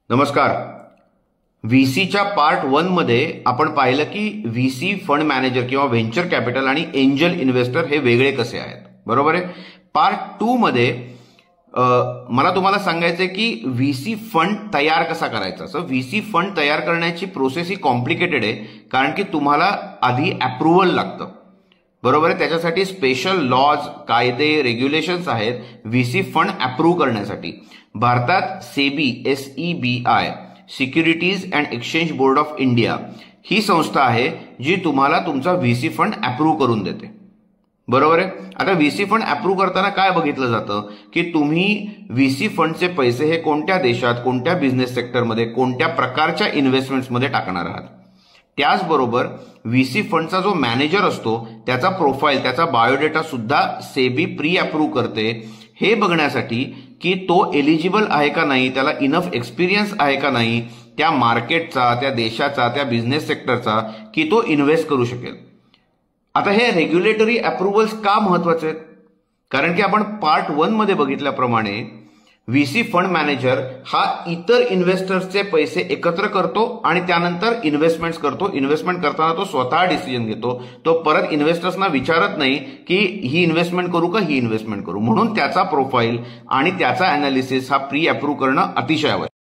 नमस्कार. व्हीसीच्या पार्ट 1 मध्ये आपण पाहिलं की व्हीसी फंड मॅनेजर किंवा व्हेंचर कॅपिटल आणि एंजल इन्व्हेस्टर हे वेगळे कसे आहेत. बरोबर आहे. पार्ट 2 मध्ये मला तुम्हाला सांगायचंय की व्हीसी फंड तयार कसा करायचा. सो व्हीसी फंड तयार करण्याची प्रोसेस ही कॉम्प्लिकेटेड आहे, कारण की तुम्हाला आधी अप्रुव्हल लागतं. बरोबर आहे. त्याच्यासाठी स्पेशल लॉज, कायदे, रेग्युलेशन्स आहेत व्हीसी फंड अप्रूव्ह करण्यासाठी. भारतात SEBI SEBI securities and exchange board of India ही संस्था आहे जी तुम्हाला तुमचा व्हीसी फंड अप्रूव्ह करून देते. बरोबर आहे. आता व्हीसी फंड अप्रूव्ह करताना काय बघितलं जातं की तुम्ही व्हीसी फंडचे पैसे हे कोणत्या देशात, कोणत्या बिझनेस सेक्टरमध्ये, कोणत्या प्रकारच्या इन्व्हेस्टमेंट्समध्ये टाकणार आहात. त्याचबरोबर व्हीसी फंडचा जो मॅनेजर असतो त्याचा प्रोफाईल, त्याचा बायोडेटा सुद्धा सेबी प्री अप्रूव्ह करते, हे बघण्यासाठी की तो एलिजिबल आहे का नाही, त्याला इनफ एक्सपिरियन्स आहे का नाही त्या मार्केटचा, त्या देशाचा, त्या बिझनेस सेक्टरचा, की तो इन्व्हेस्ट करू शकेल. आता हे रेग्युलेटरी अप्रुव्हल्स का महत्वाचे आहेत? कारण की आपण पार्ट 1 मध्ये बघितल्याप्रमाणे व्हीसी फंड मॅनेजर हा इतर इन्व्हेस्टर्सचे पैसे एकत्र करतो आणि त्यानंतर इन्व्हेस्टमेंट्स करतो. इन्व्हेस्टमेंट करताना तो स्वतः डिसिजन घेतो. तो परत इन्व्हेस्टर्सना विचारत नाही की ही इन्व्हेस्टमेंट करू का, ही इन्व्हेस्टमेंट करू. म्हणून त्याचा प्रोफाईल आणि त्याचा अनालिसिस हा प्री अप्रूव्ह करणं अतिशय आवश्यक.